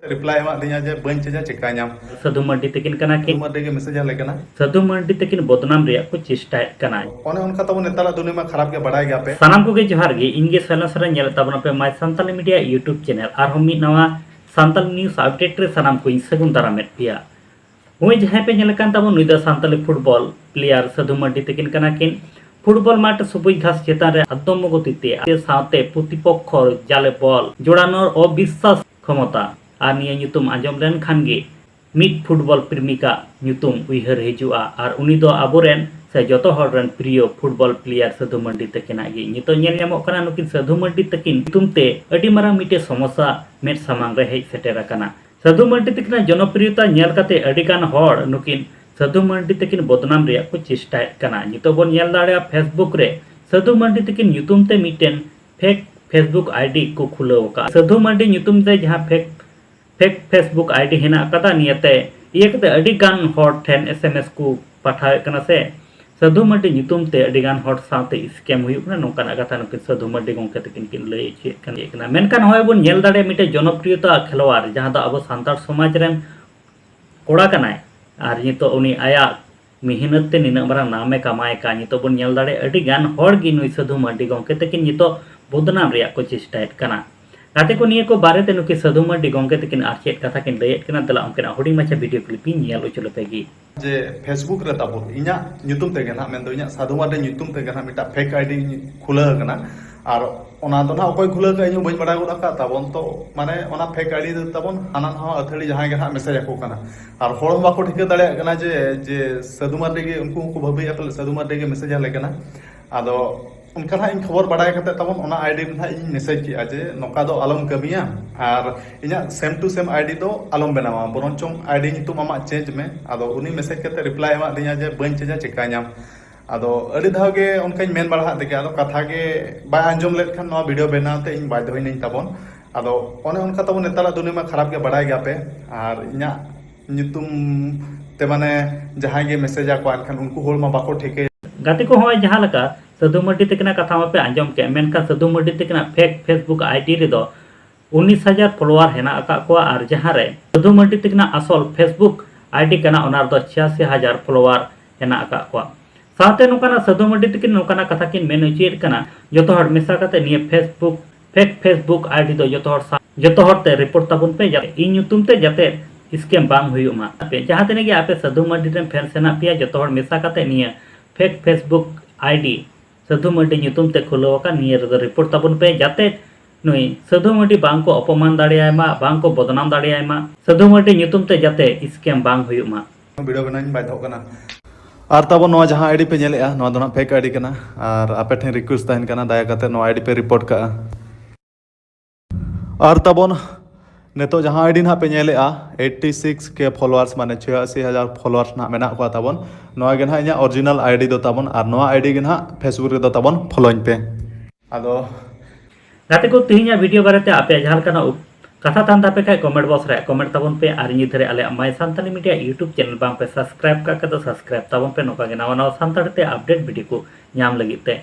reply एमा दिया जे बन चेजा चिका नाम साधु मार्डी तकिन कना के मर्डे के मैसेज आले कना साधु मार्डी तकिन बदनाम रे को चेष्टा कना ओने उनका तब नेताला दुनिया में खराब के बढ़ाई गया पे सानाम को के जोहार गे इनगे सलासरा नेल तबना पे my Santali media YouTube channel और हम नवा संताल न्यूज़ अपडेट रे सानाम को सगुन दारामेट पिया हुई जहां पे नेलकान तब नुदा संताली फुटबॉल प्लेयर साधु मार्डी तकिन कना किन फुटबॉल माठ सुबुई घास चेतान रे अदम गतिते साथे प्रतिपक्ष जाले बॉल जोड़ानोर अविश्वास क्षमता और निया ᱧᱩᱛᱩᱢ आंजम लेन खान गे मिट फुटबॉल प्रेमिका ᱧᱩᱛᱩᱢ उइहर हिजुआ और उनी दो आबोरेन से जतो हर रन प्रिय फुटबॉल प्लेयर साधु मार्डी तकिना गे नितो नेल ᱧᱟᱢᱚᱜ ᱠᱟᱱᱟ नुकिन साधु मार्डी तकिन ᱧᱩᱛᱩᱢ ते अडी मारांग मिटे समस्या मेट सामांग रे हेज सेटेर आकाना साधु मार्डी तकिना जनप्रियता नेल काते अडी गान हर नुकिन साधु मार्डी तकिन बदनाम रे को चेष्टा कना नितो बोन नेल दाड़े फेसबुक रे साधु मार्डी तकिन ᱧᱩᱛᱩᱢ ते मिटेन फेक फेसबुक आईडी को खुलाव का साधु मार्डी ᱧᱩᱛᱩᱢ ते जहां फेक फेसबुक आईडी हेना कदा नियते इयकते अडी गान हॉट ठेन एसएमएस को पाठावे कना से साधु मार्डी ᱧᱩᱛᱩᱢ ते अडी गान हॉट साथे स्कैम हुई कना नोकाना कथा नुकिन साधु मार्डी गोंके तकिन किन लय चे कना मेनकान होय बोन नेल दाड़े मिटे जनप्रियता खेलवार जहां दा अब सांतार समाज रेन कोड़ा कनाय और नितो उनी आया मेहनत ते निना बरा नामे कमाए का नितो बोन नेल दाड़े अडी गान हॉट गी नुई साधु मार्डी गोंके तकिन नितो बदनाम रिया को चेष्टा कना गाते को निये को बारे ते नुकी साधु मार्डी गोंके तकिन आर चेत कथा किन लयet कना तला उनकेना हुडी माछा वीडियो क्लिप इन नेल उचलो पेगी जे फेसबुक रे ताबो इना ᱧᱩᱛᱩᱢ ते गना मेन दो इना साधु मार्डी ᱧᱩᱛᱩᱢ ते गना मिटा फेक आईडी खुला कना और ओना दो ना अकोय खुला का इनु बई बड़ा गोदा का ताबोन तो माने ओना फेक आईडी दो ताबोन हाना हा अथड़ी जहां गना मैसेज को कना और होड़ बाको ठिक दाड़े कना जे साधु मार्डी के उनको भाबी अपल साधु मार्डी के मैसेज आले कना आदो उनका इन खबर बढ़ाई करते तब ओना आईडी ना इन मैसेज किया जे नोका दो आलम कमिया और इना सेम टू सेम आईडी दो आलम बनावा बरंचों आईडी ᱧᱩᱛᱩᱢ आमा चेंज में आदो उनी मैसेज करते रिप्लाई एमा दिया जे बन चेजा चिका नाम आदो अडी धाव गे उनका मेन बढ़ा दे आदो कथा गे बाय आंजम लेट खान नो वीडियो बनाते इन बाध्य होई नहीं तबन आदो ओने उनका तब नेताला दुनिया में खराब के बढ़ाई गया पे और इना ᱧᱩᱛᱩᱢ ते माने जहां गे मैसेज आ को खान उनको होल मा बाको ठिके गाते को होय जहां लका साधु मार्डी तकिना कथा पे आंजम के मेनका साधु मार्डी तकिना फेक फेसबुक आईडी रे दो 19,000 फॉलोअर हेना आका को और जहां रे साधु मार्डी तकिना असल फेसबुक आईडी कना ओनार दो 86,000 फॉलोअर हेना आका को साथे नोकाना साधु मार्डी तकिन नोकाना कथा किन मेन उचित कना जतो हर मेसा कते निये फेसबुक फेक फेसबुक आईडी दो जतो हर ते रिपोर्ट ताबुन पे जाते इन ᱧᱩᱛᱩᱢ ते जाते स्कैम बांग हुयुमा पे जहां तने गे आपे साधु मार्डी रे फैन सेना पिया जतो हर मेसा कते निये फेक फेसबुक आईडी साधु मार्डी ᱧᱩᱛᱩᱢ ते खुलो का नियर रिपोर्ट ताबुन पे जाते नुई साधु मार्डी बांग को अपमान दाड़ियायमा बांग को बदनाम दाड़ियायमा साधु मार्डी ᱧᱩᱛᱩᱢ ते जाते स्कैम बांग हुयुमा वीडियो बनाइन बाध्य कना और तब नो जहां आईडी पे नेलेआ नो दो ना फेक आईडी कना और आपे ठे रिक्वेस्ट तहन कना दया करते नो आईडी पे रिपोर्ट का और तबन नेतो जहां आईडी ना पे नेलेआ 86 के फॉलोअर्स माने 86,000 फॉलोअर्स ना मेना को तबन नो गे ना इना ओरिजिनल आईडी दो तबन और नो आईडी गे ना फेसबुक रे दो तबन फॉलोइंग पे आदो गाते को तिहिना वीडियो बारेते आपे जहां कना कथा तान तापे का कमेंट बॉक्स रे कमेंट ताबन पे और नि धरे आले my Santali media YouTube channel बांग पे सब्सक्राइब का सब्सक्राइब ताबन पे नोका गे नवा नवा संताल ते अपडेट वीडियो को नाम लगी ते